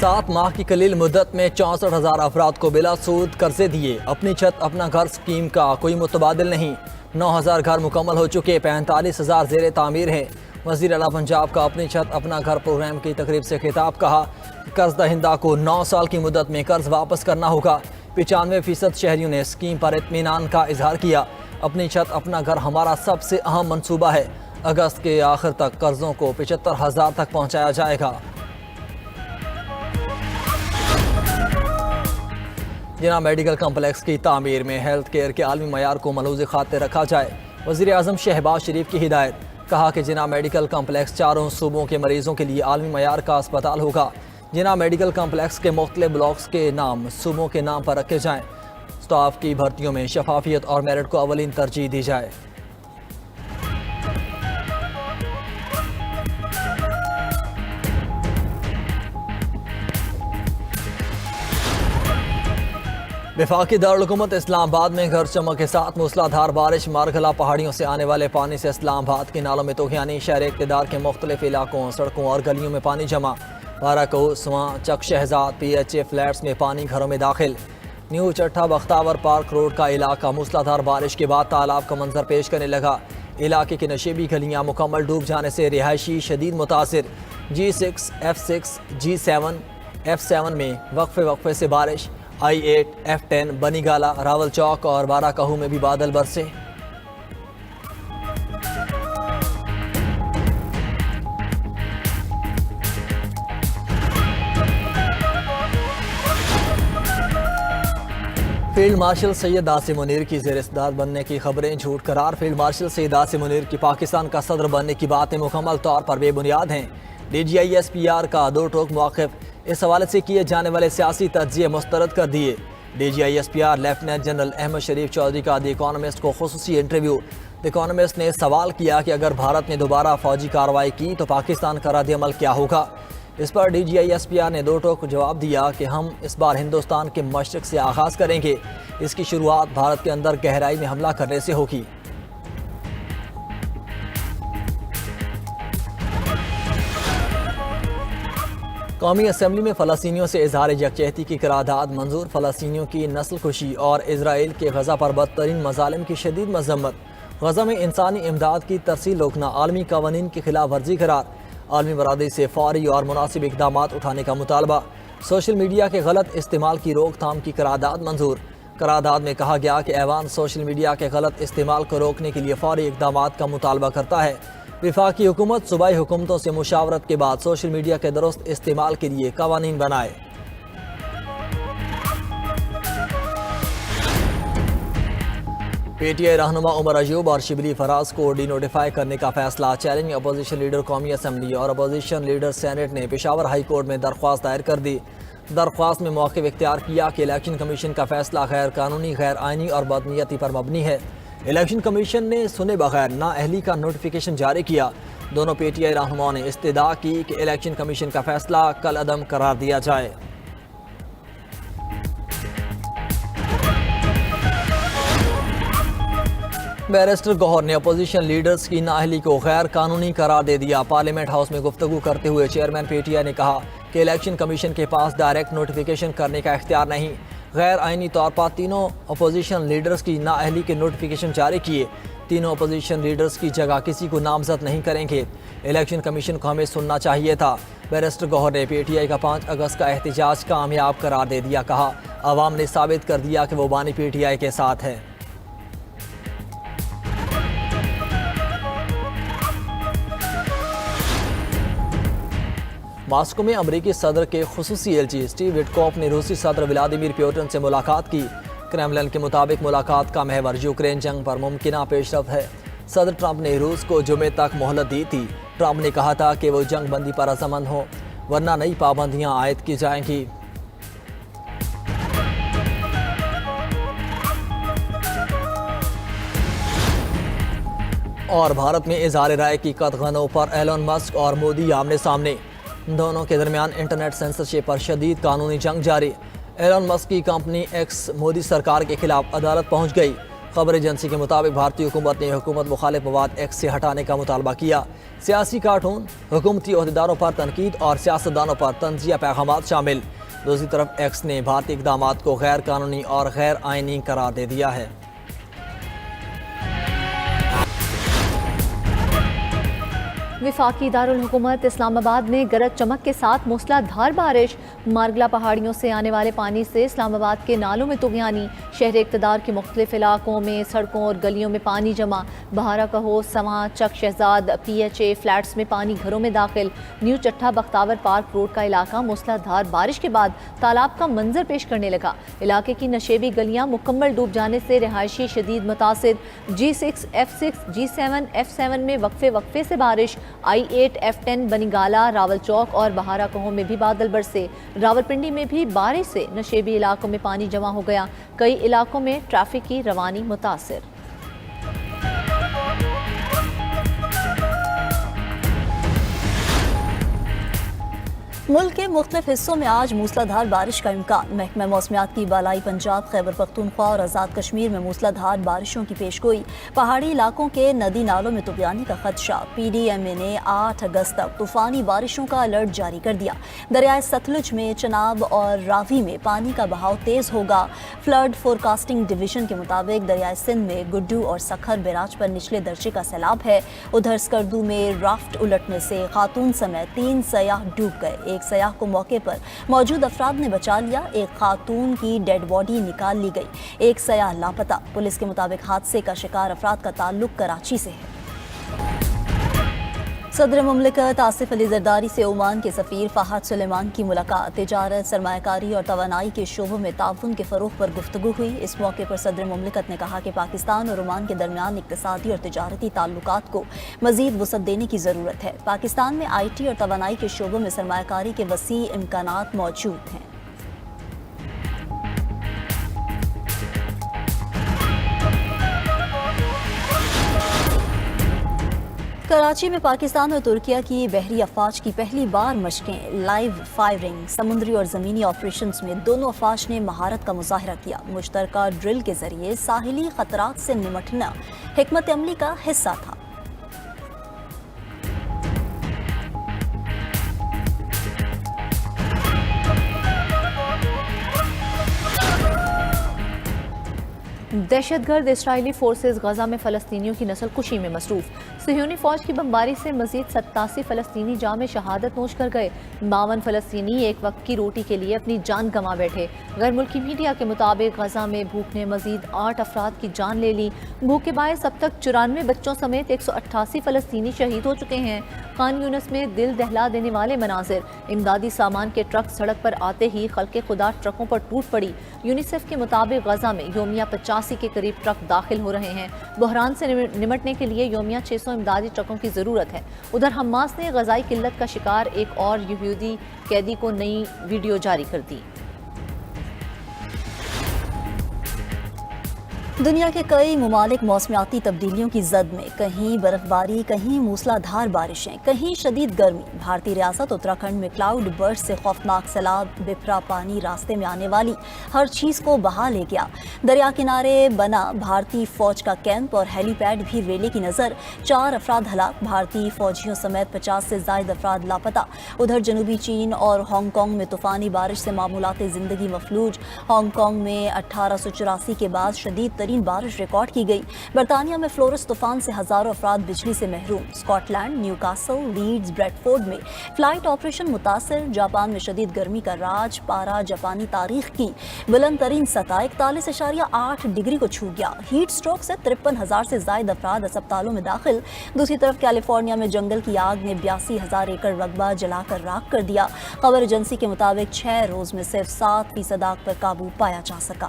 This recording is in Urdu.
7 ماہ کی قلیل مدت میں 64,000 افراد کو بلا سود قرضے دیے۔ اپنی چھت اپنا گھر اسکیم کا کوئی متبادل نہیں۔ 9,000 گھر مکمل ہو چکے، 45,000 زیر تعمیر ہیں۔ وزیر اعلیٰ پنجاب کا اپنی چھت اپنا گھر پروگرام کی تقریب سے خطاب، کہا کہ قرض دہندہ کو 9 سال کی مدت میں قرض واپس کرنا ہوگا۔ 95% شہریوں نے اسکیم پر اطمینان کا اظہار کیا۔ اپنی چھت اپنا گھر ہمارا سب سے اہم منصوبہ ہے۔ اگست کے آخر تک قرضوں کو 75,000 تک پہنچایا جائے گا۔ جناح میڈیکل کمپلیکس کی تعمیر میں ہیلتھ کیئر کے عالمی معیار کو ملحوظ خاطر رکھا جائے۔ وزیر اعظم شہباز شریف کی ہدایت، کہا کہ جناح میڈیکل کمپلیکس 4 صوبوں کے مریضوں کے لیے عالمی معیار کا اسپتال ہوگا۔ جناح میڈیکل کمپلیکس کے مختلف بلاکس کے نام صوبوں کے نام پر رکھے جائیں۔ سٹاف کی بھرتیوں میں شفافیت اور میرٹ کو اولین ترجیح دی جائے۔ وفاقی دارالحکومت اسلام آباد میں گرج چمک کے ساتھ موسلادھار بارش، مارگھلا پہاڑیوں سے آنے والے پانی سے اسلام آباد کے نالوں میں طغیانی۔ شہر اقتدار کے مختلف علاقوں، سڑکوں اور گلیوں میں پانی جمع۔ بارہ Kahu, Soan, Chak Shahzad, P H A flats میں پانی گھروں میں داخل۔ New Chatha Bakhtawar park road کا علاقہ موسلادھار بارش کے بعد تالاب کا منظر پیش کرنے لگا۔ علاقے کی نشیبی گلیاں مکمل ڈوب جانے سے رہائشی شدید متاثر۔ G6، F6، G7، F7 میں وقفے سے بارش۔ I8، F10، بنی گالا، راول چوک اور بارہ کہو میں بھی بادل برسے۔ فیلڈ مارشل سید عاصم منیر کی زیر استداد بننے کی خبریں جھوٹ قرار۔ فیلڈ مارشل سید عاصم منیر کی پاکستان کا صدر بننے کی باتیں مکمل طور پر بے بنیاد ہیں۔ DGI-SPR کا 2 ٹوک موقف، اس حوالے سے کیے جانے والے سیاسی تجزیے مسترد کر دیے۔ DGI-SPR لیفٹیننٹ جنرل احمد شریف چودھری کا دی اکانومسٹ کو خصوصی انٹرویو۔ دی اکانومسٹ نے سوال کیا کہ اگر بھارت نے دوبارہ فوجی کارروائی کی تو پاکستان کا رد عمل کیا ہوگا۔ اس پر DGI-SPR نے 2 ٹوک جواب دیا کہ ہم اس بار ہندوستان کے مشرق سے آغاز کریں گے۔ اس کی شروعات بھارت کے اندر گہرائی میں حملہ کرنے سے ہوگی۔ قومی اسمبلی میں فلسطینیوں سے اظہار یکجہتی کی قرارداد منظور۔ فلسطینیوں کی نسل کشی اور اسرائیل کے غزہ پر بدترین مظالم کی شدید مذمت۔ غزہ میں انسانی امداد کی ترسیل روکنا عالمی قوانین کی خلاف ورزی قرار۔ عالمی برادری سے فوری اور مناسب اقدامات اٹھانے کا مطالبہ۔ سوشل میڈیا کے غلط استعمال کی روک تھام کی قرارداد منظور۔ قرارداد میں کہا گیا کہ ایوان سوشل میڈیا کے غلط استعمال کو روکنے کے لیے فوری اقدامات کا مطالبہ کرتا ہے۔ وفاقی حکومت صوبائی حکومتوں سے مشاورت کے بعد سوشل میڈیا کے درست استعمال کے لیے قوانین بنائے۔ PTI رہنما عمر ایوب اور شبلی فراز کو ڈی نوٹیفائی کرنے کا فیصلہ۔ چیلنج اپوزیشن لیڈر قومی اسمبلی اور اپوزیشن لیڈر سینیٹ نے پشاور ہائی کورٹ میں درخواست دائر کر دی۔ درخواست میں موقف اختیار کیا کہ الیکشن کمیشن کا فیصلہ غیر قانونی، غیر آئینی اور بدنیتی پر مبنی ہے۔ الیکشن کمیشن نے سنے بغیر نااہلی کا نوٹیفیکیشن جاری کیا۔ دونوں PTI رہنماؤں نے استدعا کی کہ الیکشن کمیشن کا فیصلہ کالعدم قرار دیا جائے۔ بیرسٹر گوہر نے اپوزیشن لیڈرز کی نااہلی کو غیر قانونی قرار دے دیا۔ پارلیمنٹ ہاؤس میں گفتگو کرتے ہوئے چیئرمین PTI نے کہا کہ الیکشن کمیشن کے پاس ڈائریکٹ نوٹیفیکیشن کرنے کا اختیار نہیں۔ غیر آئینی طور پر تینوں اپوزیشن لیڈرز کی نااہلی کے نوٹیفیکیشن جاری کیے۔ تینوں اپوزیشن لیڈرز کی جگہ کسی کو نامزد نہیں کریں گے۔ الیکشن کمیشن کو ہمیں سننا چاہیے تھا۔ بیرسٹر گوہر نے PTI کا 5 اگست کا احتجاج کامیاب قرار دے دیا۔ کہا عوام نے ثابت کر دیا کہ وہ بانی PTI کے ساتھ ہے۔ ماسکو میں امریکی صدر کے خصوصی ایلچی اسٹیو وٹکوف نے روسی صدر ولادیمیر پیوٹن سے ملاقات کی۔ کریملن کے مطابق ملاقات کا محور یوکرین جنگ پر ممکنہ پیش رفت ہے۔ صدر ٹرمپ نے روس کو جمعے تک مہلت دی تھی۔ ٹرمپ نے کہا تھا کہ وہ جنگ بندی پر رضامند ہو ورنہ نئی پابندیاں عائد کی جائیں گی۔ اور بھارت میں اظہار رائے کی قدغنوں پر ایلون مسک اور مودی آمنے سامنے۔ دونوں کے درمیان انٹرنیٹ سینسرشپ پر شدید قانونی جنگ جاری۔ ایلون مسک کی کمپنی ایکس مودی سرکار کے خلاف عدالت پہنچ گئی۔ خبر ایجنسی کے مطابق بھارتی حکومت نے حکومت مخالف مواد ایکس سے ہٹانے کا مطالبہ کیا۔ سیاسی کارٹون، حکومتی عہدیداروں پر تنقید اور سیاستدانوں پر طنزیہ پیغامات شامل۔ دوسری طرف ایکس نے بھارتی اقدامات کو غیر قانونی اور غیر آئینی قرار دے دیا ہے۔ وفاقی دارالحکومت اسلام آباد میں گرج چمک کے ساتھ موسلا دھار بارش، مارگلا پہاڑیوں سے آنے والے پانی سے اسلام آباد کے نالوں میں طغیانی، شہر اقتدار کے مختلف علاقوں میں سڑکوں اور گلیوں میں پانی جمع، بہارا Kahu, Soan, Chak Shahzad, P H A flats میں پانی گھروں میں داخل، new Chatha Bakhtawar park road کا علاقہ موسلا دھار بارش کے بعد تالاب کا منظر پیش کرنے لگا۔ علاقے کی نشیبی گلیاں مکمل ڈوب جانے سے رہائشی شدید متاثر۔ G6 F6 G7 F7 میں وقفے سے بارش، I8 F10 بنی گالا، راول چوک اور بہارا کہو میں بھی بادل برسے۔ راولپنڈی میں بھی بارش سے نشیبی علاقوں میں پانی جمع ہو گیا، کئی علاقوں میں ٹریفک کی روانی متاثر۔ ملک کے مختلف حصوں میں آج موسلا دھار بارش کا امکان۔ محکمہ موسمیات کی بالائی پنجاب، خیبر پختونخوا اور آزاد کشمیر میں موسلا دھار بارشوں کی پیشگوئی۔ پہاڑی علاقوں کے ندی نالوں میں طغیانی کا خدشہ۔ پی ڈی ایم اے نے 8 اگست تک طوفانی بارشوں کا الرٹ جاری کر دیا۔ دریائے ستلج میں چناب اور راوی میں پانی کا بہاؤ تیز ہوگا۔ فلڈ فورکاسٹنگ ڈویژن کے مطابق دریائے سندھ میں گڈو اور سکھر بیراج پر نچلے درجے کا سیلاب ہے۔ ادھر اسکردو میں رافٹ الٹنے سے خاتون سمیت 3 سیاح ڈوب گئے۔ ایک سیاح کو موقع پر موجود افراد نے بچا لیا۔ ایک خاتون کی ڈیڈ باڈی نکال لی گئی۔ ایک سیاح لاپتہ۔ پولیس کے مطابق حادثے کا شکار افراد کا تعلق کراچی سے ہے۔ صدر مملکت آصف علی زرداری سے عمان کے سفیر فہد سلیمان کی ملاقات۔ تجارت، سرمایہ کاری اور توانائی کے شعبوں میں تعاون کے فروغ پر گفتگو ہوئی۔ اس موقع پر صدر مملکت نے کہا کہ پاکستان اور عمان کے درمیان اقتصادی اور تجارتی تعلقات کو مزید وسعت دینے کی ضرورت ہے۔ پاکستان میں آئی ٹی اور توانائی کے شعبوں میں سرمایہ کاری کے وسیع امکانات موجود ہیں۔ کراچی میں پاکستان اور ترکیہ کی بحری افواج کی پہلی بار مشقیں، لائیو فائرنگ، سمندری اور زمینی آپریشنز میں دونوں افواج نے مہارت کا مظاہرہ کیا۔ مشترکہ ڈرل کے ذریعے ساحلی خطرات سے نمٹنا حکمت عملی کا حصہ تھا۔ دہشت گرد اسرائیلی فورسز غزہ میں فلسطینیوں کی نسل کشی میں مصروف۔ صہیونی فوج کی بمباری سے مزید 87 فلسطینی جام شہادت نوش کر گئے۔ 52 فلسطینی ایک وقت کی روٹی کے لیے اپنی جان گنوا بیٹھے۔ غیر ملکی میڈیا کے مطابق غزہ میں بھوک نے مزید 8 افراد کی جان لے لی۔ بھوک کے باعث اب تک 94 بچوں سمیت 188 فلسطینی شہید ہو چکے ہیں۔ خان یونس میں دل دہلا دینے والے مناظر، امدادی سامان کے ٹرک سڑک پر آتے ہی خلق خدا ٹرکوں پر ٹوٹ پڑی۔ یونیسیف کے مطابق غزہ میں یومیہ 85 کے قریب ٹرک داخل ہو رہے ہیں۔ بحران سے نمٹنے کے لیے یومیہ 600 امدادی ٹرکوں کی ضرورت ہے۔ ادھر حماس نے غذائی قلت کا شکار ایک اور یہودی قیدی کو نئی ویڈیو جاری کر دی۔ دنیا کے کئی ممالک موسمیاتی تبدیلیوں کی زد میں، کہیں برف باری، کہیں موسلا دھار بارشیں، کہیں شدید گرمی۔ بھارتی ریاست اتراکھنڈ میں کلاؤڈ برسٹ سے خوفناک سیلاب، بپھرا پانی، راستے میں آنے والی ہر چیز کو بہا لے گیا۔ دریا کنارے بنا بھارتی فوج کا کیمپ اور ہیلی پیڈ بھی ریلے کی نظر۔ 4 افراد ہلاک، بھارتی فوجیوں سمیت 50 سے زائد افراد لاپتہ۔ ادھر جنوبی چین اور ہانگ کانگ میں طوفانی بارش سے معمولات زندگی مفلوج۔ ہانگ کانگ میں 1884 کے بعد شدید ترین بارش ریکارڈ کی گئی۔ برطانیہ میں فلورس طوفان سے ہزاروں افراد بجلی سے محروم۔ Scotland, Newcastle, Leeds, Bradford میں فلائٹ آپریشن متاثر۔ جاپان میں شدید گرمی کا راج، پارا جاپانی تاریخ کی بلند ترین سطح 41.8 ڈگری کو چھو گیا۔ ہیٹ سٹروک سے 53,000 سے زائد افراد اسپتالوں میں داخل۔ دوسری طرف کیلیفورنیا میں جنگل کی آگ نے 82,000 ایکڑ رقبہ جلا کر راکھ کر دیا۔ خبر ایجنسی کے مطابق 6 روز میں صرف 7% آگ پر قابو پایا جا سکا۔